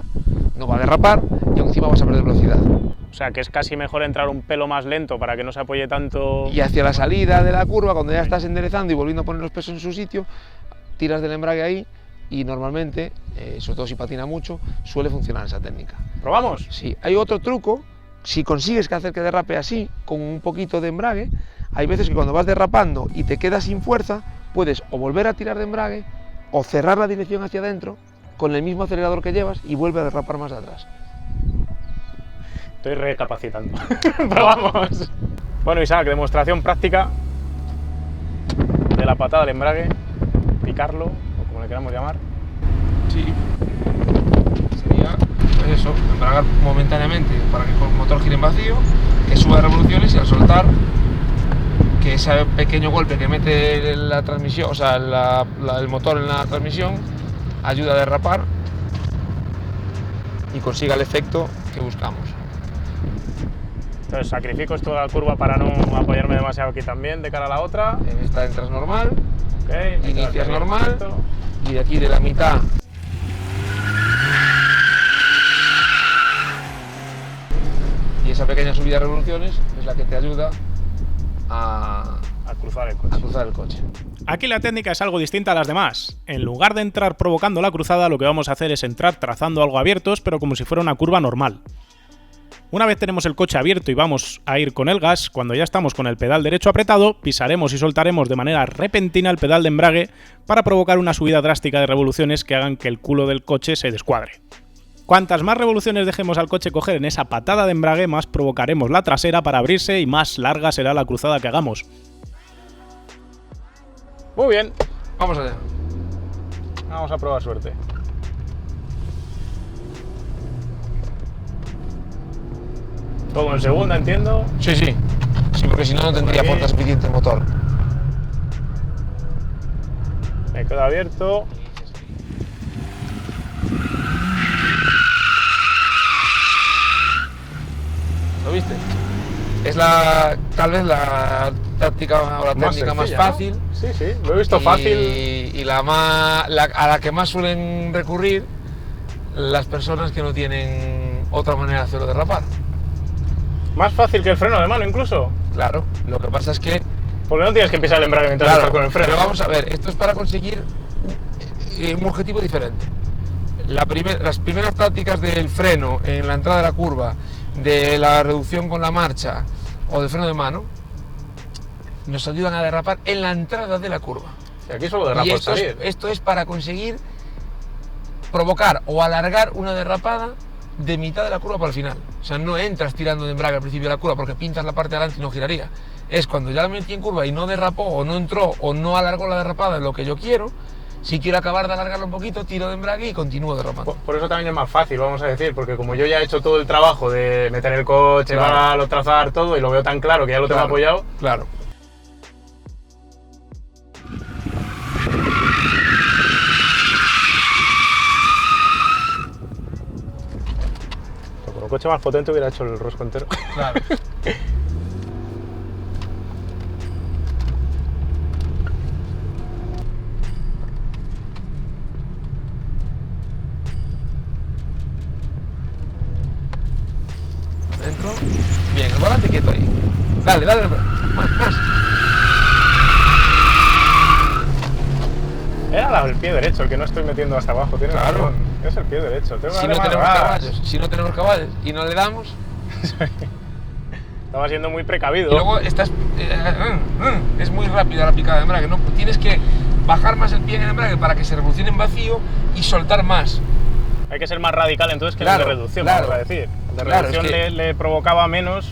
no va a derrapar y encima vas a perder velocidad. O sea, que es casi mejor entrar un pelo más lento para que no se apoye tanto. Y hacia la salida de la curva, cuando ya estás enderezando y volviendo a poner los pesos en su sitio, tiras del embrague ahí y normalmente, sobre todo si patina mucho, suele funcionar esa técnica. ¿Probamos? Sí, hay otro truco, si consigues que hacer que derrape así, con un poquito de embrague, hay veces que cuando vas derrapando y te quedas sin fuerza, puedes o volver a tirar de embrague o cerrar la dirección hacia adentro con el mismo acelerador que llevas y vuelve a derrapar más de atrás. Estoy recapacitando. Probamos. Bueno, Isaac, demostración práctica de la patada del embrague, picarlo, o como le queramos llamar. Sí, sería pues eso, embragar momentáneamente para que el motor gire en vacío, que suba revoluciones y al soltar, que ese pequeño golpe que mete la transmisión, o sea, el motor en la transmisión, ayuda a derrapar y consiga el efecto que buscamos. Entonces sacrifico esto de la curva para no apoyarme demasiado aquí también, de cara a la otra. En esta entras normal, Okay, inicias normal y de aquí de la mitad y esa pequeña subida de revoluciones es la que te ayuda a cruzar el coche. cruzar el coche. Aquí la técnica es algo distinta a las demás. En lugar de entrar provocando la cruzada, lo que vamos a hacer es entrar trazando algo abiertos, pero como si fuera una curva normal. Una vez tenemos el coche abierto y vamos a ir con el gas, cuando ya estamos con el pedal derecho apretado, pisaremos y soltaremos de manera repentina el pedal de embrague para provocar una subida drástica de revoluciones que hagan que el culo del coche se descuadre. Cuantas más revoluciones dejemos al coche coger en esa patada de embrague, más provocaremos la trasera para abrirse y más larga será la cruzada que hagamos. Muy bien, Vamos allá. vamos a probar suerte. Todo en segunda, entiendo. Sí, sí. Sí, porque si no, no tendría fuerza suficiente el motor. Me quedo abierto. ¿Lo viste? Es tal vez la táctica o la técnica más sencilla, fácil. ¿no? Sí, sí, lo he visto fácil. Y a la que más suelen recurrir las personas que no tienen otra manera de hacerlo derrapar. Más fácil que el freno de mano incluso. Claro, lo que pasa es que... Porque no tienes que pisar el embrague mientras estás con el freno. Pero vamos a ver, esto es para conseguir un objetivo diferente. Las primeras prácticas del freno en la entrada de la curva, de la reducción con la marcha o del freno de mano, nos ayudan a derrapar en la entrada de la curva. Y aquí solo derrapo al salir. Esto es para conseguir provocar o alargar una derrapada de mitad de la curva para el final. O sea, no entras tirando de embrague al principio de la curva porque pintas la parte de adelante y no giraría. Es cuando ya la metí en curva y no derrapó o no entró o no alargó la derrapada en lo que yo quiero. Si quiero acabar de alargarlo un poquito, tiro de embrague y continúo derrapando. Por eso también es más fácil, vamos a decir, porque como yo ya he hecho todo el trabajo de meter el coche, Claro. para lo trazar todo y lo veo tan claro que ya lo tengo apoyado. Claro. Con un coche más potente hubiera hecho el rosco entero. Claro. Dentro. Bien, el volante quieto ahí. Dale, dale, más. Era el pie derecho el que no estoy metiendo hasta abajo, tiene Claro. razón. Es el pie derecho. Tengo Si que no darle tenemos más gas. caballos, y no le damos, Estaba siendo muy precavido. y luego estás, es muy rápida la picada de embrague, ¿no? Tienes que bajar más el pie en el embrague para que se revolucione en vacío y soltar más. Hay que ser más radical entonces que Claro, el de reducción, claro. vamos a decir. El de Claro, reducción es que- le provocaba menos,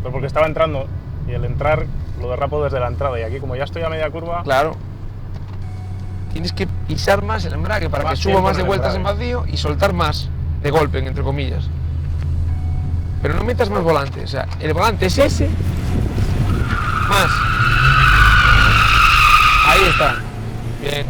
pues porque estaba entrando y el entrar lo derrapo desde la entrada. Y aquí, como ya estoy a media curva, Claro. Tienes que pisar más el embrague para Más que suba tiempo más en de el vueltas en embrague. vacío y soltar más de golpe, entre comillas. Pero no metas más volante, o sea, el volante es ese, más. Ahí está. Bien.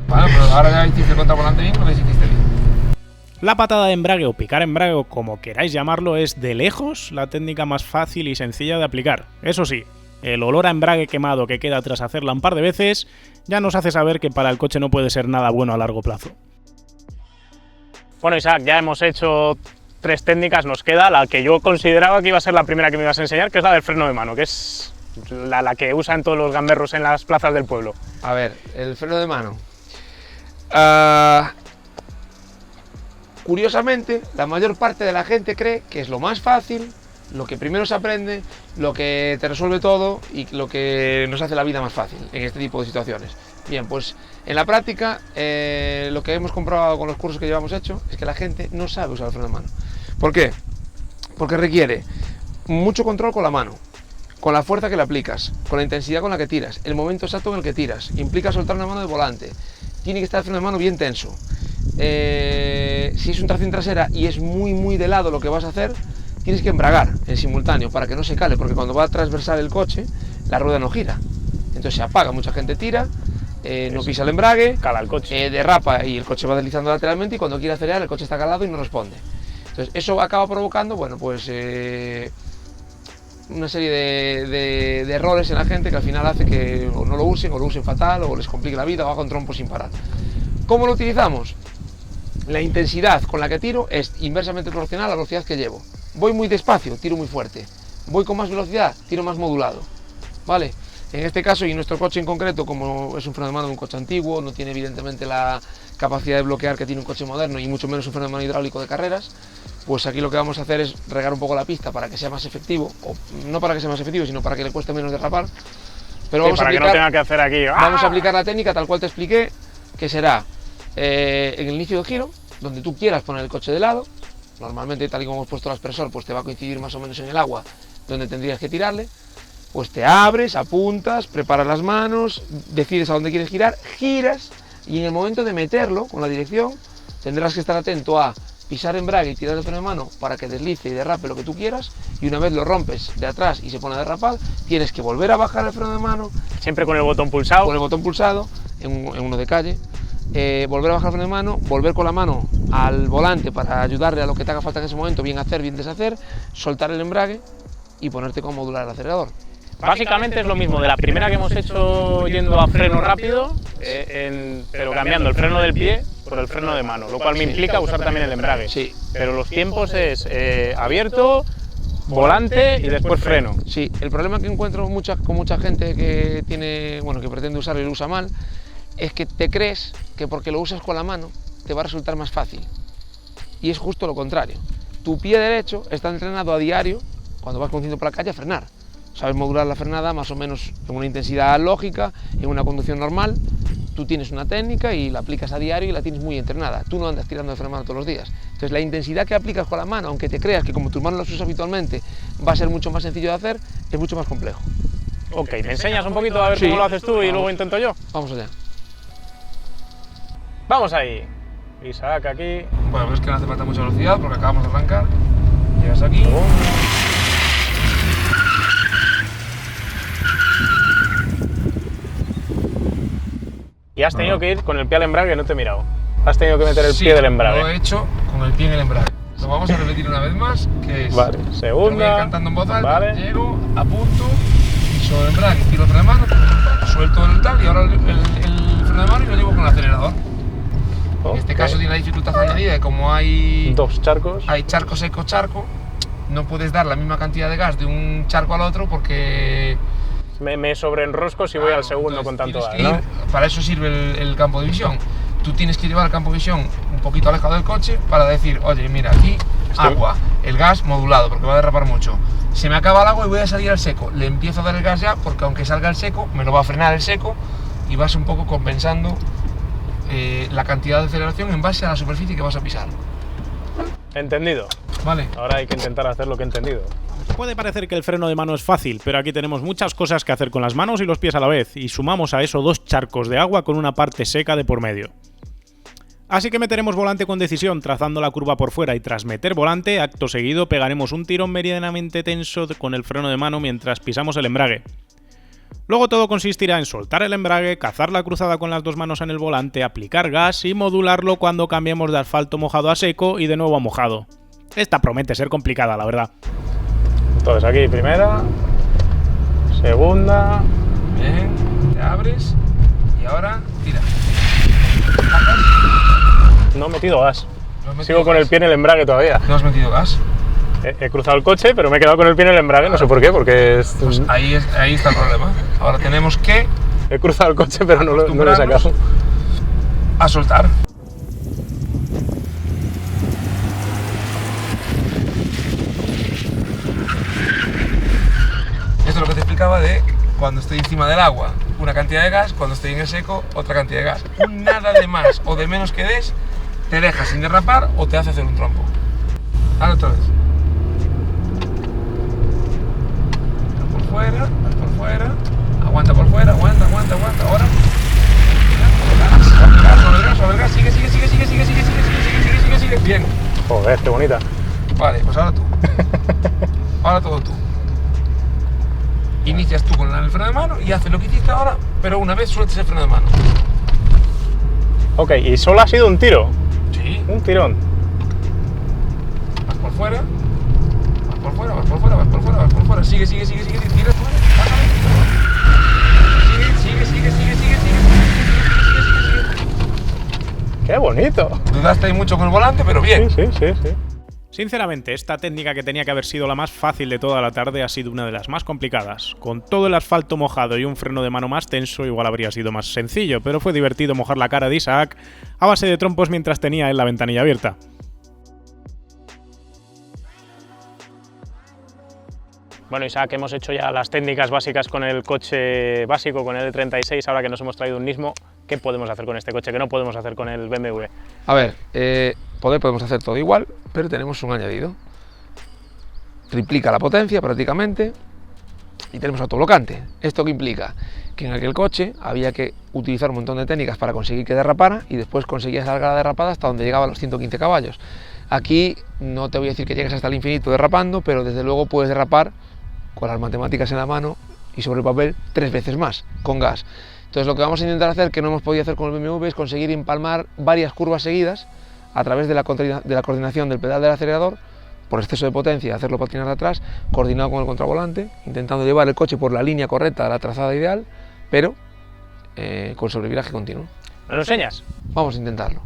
Bueno, pero ahora ya hiciste el contravolante bien, lo que hiciste bien. La patada de embrague o picar embrague o como queráis llamarlo es de lejos la técnica más fácil y sencilla de aplicar. Eso sí, el olor a embrague quemado que queda tras hacerla un par de veces ya nos hace saber que para el coche no puede ser nada bueno a largo plazo. Bueno, Isaac, ya hemos hecho 3 técnicas, nos queda la que yo consideraba que iba a ser la primera que me ibas a enseñar, que es la del freno de mano, que es la que usan todos los gamberros en las plazas del pueblo. A ver, el freno de mano. Curiosamente, la mayor parte de la gente cree que es lo más fácil, lo que primero se aprende, lo que te resuelve todo y lo que nos hace la vida más fácil en este tipo de situaciones. Bien, pues en la práctica lo que hemos comprobado con los cursos que llevamos hecho es que la gente no sabe usar el freno de mano. ¿Por qué? Porque requiere mucho control con la mano, con la fuerza que le aplicas, con la intensidad con la que tiras, el momento exacto en el que tiras, implica soltar una mano de volante, tiene que estar el freno de mano bien tenso. Si es una tracción trasera y es muy de lado lo que vas a hacer, tienes que embragar en simultáneo para que no se cale, porque cuando va a transversar el coche, la rueda no gira. Entonces se apaga, mucha gente tira, no pisa el embrague, Cala el coche. derrapa y el coche va deslizando lateralmente y cuando quiere acelerar el coche está calado y no responde. Entonces eso acaba provocando, bueno, pues una serie de errores en la gente que al final hace que o no lo usen, o lo usen fatal, o les complique la vida, o hagan trompo sin parar. ¿Cómo lo utilizamos? La intensidad con la que tiro es inversamente proporcional a la velocidad que llevo. Voy muy despacio, tiro muy fuerte. Voy con más velocidad, tiro más modulado. ¿Vale? En este caso, y nuestro coche en concreto, como es un freno de mano de un coche antiguo, no tiene evidentemente la capacidad de bloquear que tiene un coche moderno y mucho menos un freno de mano hidráulico de carreras, pues aquí lo que vamos a hacer es regar un poco la pista para que sea más efectivo, o no para que sea más efectivo, sino para que le cueste menos derrapar. Pero Sí, vamos, a para que no aplicar, tenga que hacer aquí. vamos a ¡ah! aplicar la técnica tal cual te expliqué, que será en el inicio del giro, donde tú quieras poner el coche de lado. Normalmente, tal y como hemos puesto el aspersor, pues te va a coincidir más o menos en el agua donde tendrías que tirarle. Pues te abres, apuntas, preparas las manos, decides a dónde quieres girar, giras y en el momento de meterlo con la dirección tendrás que estar atento a pisar embrague y tirar el freno de mano para que deslice y derrape lo que tú quieras, y una vez lo rompes de atrás y se pone a derrapar, tienes que volver a bajar el freno de mano Siempre con el botón pulsado. con el botón pulsado en uno de calle, volver a bajar el freno de mano, volver con la mano al volante para ayudarle a lo que te haga falta en ese momento, bien hacer, bien deshacer, soltar el embrague y ponerte con modular el acelerador. Básicamente es lo mismo de la primera que hemos hecho yendo a freno rápido, pero cambiando el freno del pie por el freno de mano, lo cual me implica usar también el embrague. Sí. Pero los tiempos es abierto, volante y después freno. Sí, el problema que encuentro con mucha gente que tiene, bueno, que pretende usarlo y lo usa mal, es que te crees que porque lo usas con la mano te va a resultar más fácil. Y es justo lo contrario. Tu pie derecho está entrenado a diario, cuando vas conduciendo por la calle, a frenar. Sabes modular la frenada más o menos en una intensidad lógica, en una conducción normal. Tú tienes una técnica y la aplicas a diario y la tienes muy entrenada. Tú no andas tirando de freno de mano todos los días. Entonces la intensidad que aplicas con la mano, aunque te creas que como tus manos las usas habitualmente va a ser mucho más sencillo de hacer, es mucho más complejo. Ok, ¿me enseñas un poquito a ver cómo lo haces tú y luego intento yo? Vamos allá. Vamos ahí. Isaac aquí. Bueno, pero es que no hace falta mucha velocidad porque acabamos de arrancar. Llegas aquí. Y has tenido que ir con el pie al embrague, no te he mirado. Has tenido que meter el pie del embrague. Lo he hecho con el pie en el embrague. Lo vamos a repetir una vez más, que es... Vale, segunda. Voy a ir cantando en voz alta, Vale. llego, apunto, sobre el embrague, tiro el freno de mano, suelto el tal y ahora el freno de mano y lo llevo con el acelerador. En este caso tiene la dificultad añadida de como hay... Dos charcos. Hay charco, seco, charco. No puedes dar la misma cantidad de gas de un charco al otro porque... Me sobreenrosco si voy al segundo con tanto gas, ¿no? Para eso sirve el campo de visión. Tú tienes que llevar el campo de visión un poquito alejado del coche para decir, oye, mira, aquí agua, el gas modulado porque va a derrapar mucho. Se me acaba el agua y voy a salir al seco. Le empiezo a dar el gas ya porque aunque salga el seco, me lo va a frenar el seco y vas un poco compensando la cantidad de aceleración en base a la superficie que vas a pisar. Entendido. Vale. Ahora hay que intentar hacer lo que he entendido. Puede parecer que el freno de mano es fácil, pero aquí tenemos muchas cosas que hacer con las manos y los pies a la vez, y sumamos a eso 2 charcos de agua con una parte seca de por medio. Así que meteremos volante con decisión, trazando la curva por fuera, y tras meter volante, acto seguido pegaremos un tirón meridianamente tenso con el freno de mano mientras pisamos el embrague. Luego todo consistirá en soltar el embrague, cazar la cruzada con las 2 manos en el volante, aplicar gas y modularlo cuando cambiemos de asfalto mojado a seco y de nuevo a mojado. Esta promete ser complicada, la verdad. Entonces aquí primera, segunda. Bien, te abres y ahora tira. No he metido gas. ¿No has metido Sigo con gas? el pie en el embrague todavía. ¿No has metido gas? He cruzado el coche, pero me he quedado con el pie en el embrague, no sé por qué, porque Pues ahí está el problema. Ahora tenemos que he cruzado el coche, pero no lo he sacado. a soltar. Esto es lo que te explicaba de cuando estoy encima del agua, una cantidad de gas, cuando estoy en el seco, otra cantidad de gas. Un nada de más o de menos que des, te deja sin derrapar o te hace hacer un trompo. Ahora otra vez. Por fuera, aguanta por fuera, aguanta, ahora. Sobre el gas, sigue. Bien. Joder, qué bonita. Vale, pues ahora tú. Ahora todo tú. Inicias tú con el freno de mano y haces lo que hiciste ahora, pero una vez sueltes el freno de mano. Ok, y solo ha sido un tiro. Sí. Un tirón. Vas por fuera. Sigue. Tira tú. Sigue. ¡Qué bonito! Dudaste ahí mucho con el volante, pero bien. Sí. Sinceramente, esta técnica que tenía que haber sido la más fácil de toda la tarde ha sido una de las más complicadas. Con todo el asfalto mojado y un freno de mano más tenso, igual habría sido más sencillo, pero fue divertido mojar la cara de Isaac a base de trompos mientras tenía él la ventanilla abierta. Bueno, Isaac, hemos hecho ya las técnicas básicas con el coche básico, con el E36, ahora que nos hemos traído un Nismo. ¿Qué podemos hacer con este coche que no podemos hacer con el BMW? A ver, podemos hacer todo igual, pero tenemos un añadido. Triplica la potencia prácticamente y tenemos autoblocante. ¿Esto qué implica? Que en aquel coche había que utilizar un montón de técnicas para conseguir que derrapara y después conseguías alargar la derrapada hasta donde llegaba a los 115 caballos. Aquí no te voy a decir que llegues hasta el infinito derrapando, pero desde luego puedes derrapar con las matemáticas en la mano y sobre el papel 3 veces más con gas. Entonces lo que vamos a intentar hacer, que no hemos podido hacer con el BMW, es conseguir empalmar varias curvas seguidas a través de la coordinación del pedal del acelerador, por exceso de potencia, hacerlo patinar de atrás, coordinado con el contravolante, intentando llevar el coche por la línea correcta de la trazada ideal, pero con sobreviraje continuo. ¿Me lo enseñas? Vamos a intentarlo.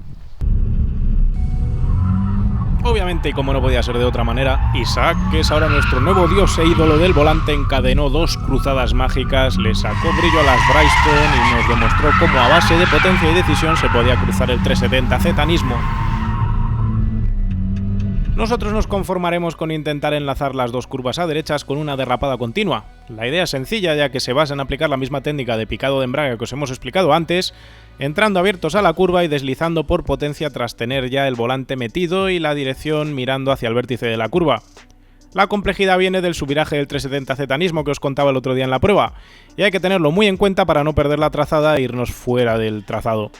Obviamente, y como no podía ser de otra manera, Isaac, que es ahora nuestro nuevo dios e ídolo del volante, encadenó 2 cruzadas mágicas, le sacó brillo a las Brightstone y nos demostró cómo a base de potencia y decisión se podía cruzar el 370 Zetanismo. Nosotros nos conformaremos con intentar enlazar las 2 curvas a derechas con una derrapada continua. La idea es sencilla, ya que se basa en aplicar la misma técnica de picado de embrague que os hemos explicado antes, entrando abiertos a la curva y deslizando por potencia tras tener ya el volante metido y la dirección mirando hacia el vértice de la curva. La complejidad viene del subviraje del 370 Zetanismo que os contaba el otro día en la prueba, y hay que tenerlo muy en cuenta para no perder la trazada e irnos fuera del trazado.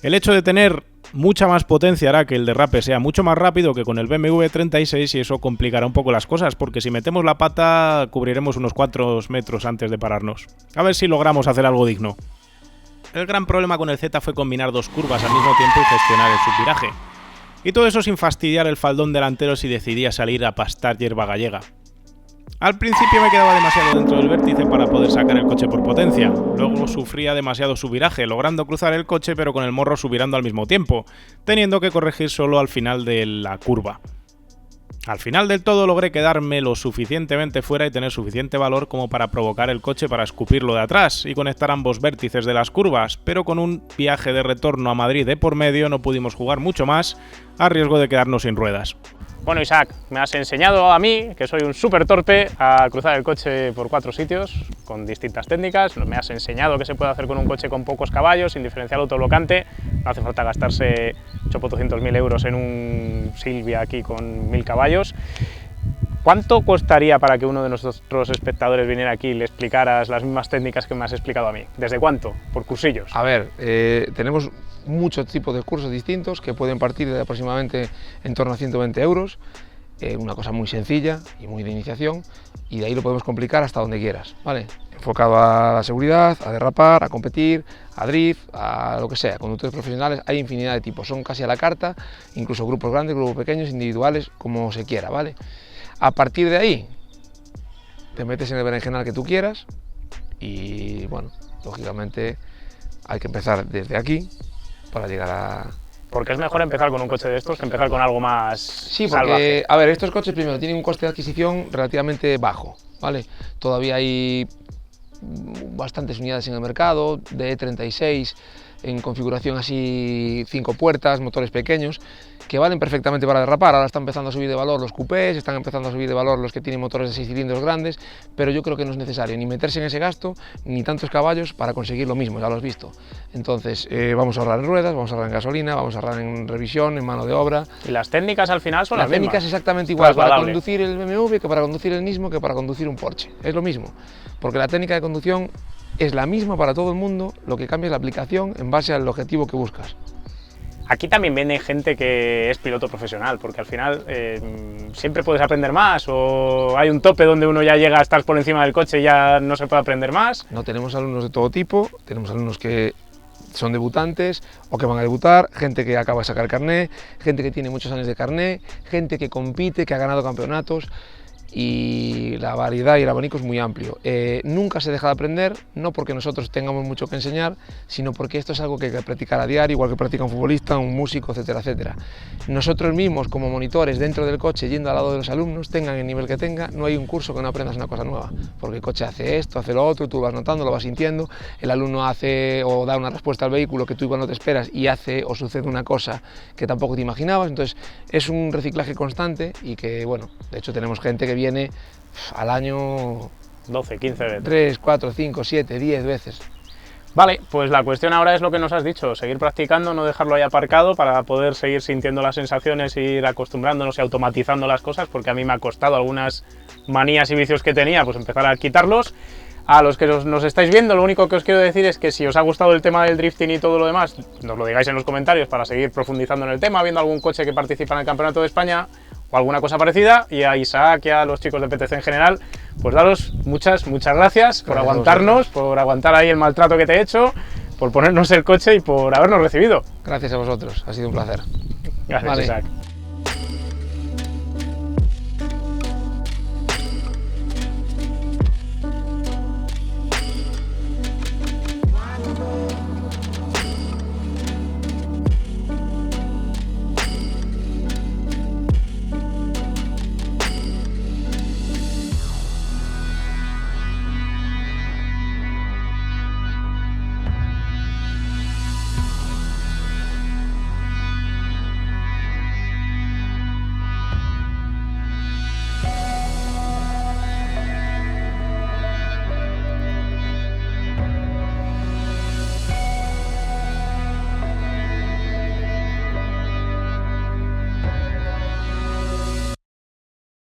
El hecho de tener mucha más potencia hará que el derrape sea mucho más rápido que con el BMW 36 y eso complicará un poco las cosas, porque si metemos la pata cubriremos unos 4 metros antes de pararnos. A ver si logramos hacer algo digno. El gran problema con el Z fue combinar 2 curvas al mismo tiempo y gestionar el subviraje. Y todo eso sin fastidiar el faldón delantero si decidía salir a pastar hierba gallega. Al principio me quedaba demasiado dentro del vértice para poder sacar el coche por potencia, luego sufría demasiado subviraje, logrando cruzar el coche pero con el morro subvirando al mismo tiempo, teniendo que corregir solo al final de la curva. Al final del todo logré quedarme lo suficientemente fuera y tener suficiente valor como para provocar el coche para escupirlo de atrás y conectar ambos vértices de las curvas, pero con un viaje de retorno a Madrid de por medio no pudimos jugar mucho más, a riesgo de quedarnos sin ruedas. Bueno, Isaac, me has enseñado a mí, que soy un súper torpe, a cruzar el coche por 4 sitios con distintas técnicas. Me has enseñado qué se puede hacer con un coche con pocos caballos, sin diferencial autoblocante. No hace falta gastarse 800.000 euros en un Silvia aquí con 1000 caballos. ¿Cuánto costaría para que uno de nuestros espectadores viniera aquí y le explicaras las mismas técnicas que me has explicado a mí? ¿Desde cuánto? ¿Por cursillos? A ver, tenemos muchos tipos de cursos distintos que pueden partir de aproximadamente en torno a 120 euros, una cosa muy sencilla y muy de iniciación, y de ahí lo podemos complicar hasta donde quieras, ¿vale? Enfocado a la seguridad, a derrapar, a competir, a drift, a lo que sea, conductores profesionales, hay infinidad de tipos, son casi a la carta, incluso grupos grandes, grupos pequeños, individuales, como se quiera, ¿vale? A partir de ahí, te metes en el berenjenal que tú quieras y, bueno, lógicamente hay que empezar desde aquí para llegar a... Porque es mejor empezar con un coche de estos que empezar con algo más Sí, porque, salvaje. a ver, estos coches primero tienen un coste de adquisición relativamente bajo, ¿vale? Todavía hay bastantes unidades en el mercado, de E36 en configuración así 5 puertas, motores pequeños, que valen perfectamente para derrapar. Ahora están empezando a subir de valor los coupés, están empezando a subir de valor los que tienen motores de 6 cilindros grandes, pero yo creo que no es necesario ni meterse en ese gasto, ni tantos caballos para conseguir lo mismo, ya lo has visto. Entonces, vamos a ahorrar en ruedas, vamos a ahorrar en gasolina, vamos a ahorrar en revisión, en mano de obra. Y las técnicas al final son las mismas. La técnica es exactamente igual para Trasladable. conducir el BMW que para conducir el mismo que para conducir un Porsche. Es lo mismo, porque la técnica de conducción es la misma para todo el mundo, lo que cambia es la aplicación en base al objetivo que buscas. Aquí también viene gente que es piloto profesional, porque al final siempre puedes aprender más, o hay un tope donde uno ya llega a estar por encima del coche y ya no se puede aprender más. No, tenemos alumnos de todo tipo, tenemos alumnos que son debutantes o que van a debutar, gente que acaba de sacar carné, gente que tiene muchos años de carné, gente que compite, que ha ganado campeonatos, y la variedad y el abanico es muy amplio. Nunca se deja de aprender, no porque nosotros tengamos mucho que enseñar, sino porque esto es algo que hay que practicar a diario, igual que practica un futbolista, un músico, etcétera, etcétera. Nosotros mismos, como monitores dentro del coche, yendo al lado de los alumnos, tengan el nivel que tenga, no hay un curso que no aprendas una cosa nueva, porque el coche hace esto, hace lo otro, tú lo vas notando, lo vas sintiendo, el alumno hace o da una respuesta al vehículo que tú igual no te esperas y hace o sucede una cosa que tampoco te imaginabas, entonces es un reciclaje constante y que, bueno, de hecho tenemos gente que viene al año 12, 15 veces. 3, 4, 5, 7, 10 veces. Vale, pues la cuestión ahora es lo que nos has dicho, seguir practicando, no dejarlo ahí aparcado para poder seguir sintiendo las sensaciones, ir acostumbrándonos y automatizando las cosas, porque a mí me ha costado algunas manías y vicios que tenía, pues empezar a quitarlos. A los que nos estáis viendo, lo único que os quiero decir es que si os ha gustado el tema del drifting y todo lo demás, nos lo digáis en los comentarios para seguir profundizando en el tema, viendo algún coche que participa en el Campeonato de España o alguna cosa parecida, y a Isaac y a los chicos de PTC en general, pues daros muchas gracias por aguantarnos, por aguantar ahí el maltrato que te he hecho, por ponernos el coche y por habernos recibido. Gracias a vosotros, ha sido un placer. Gracias, Vale. Isaac.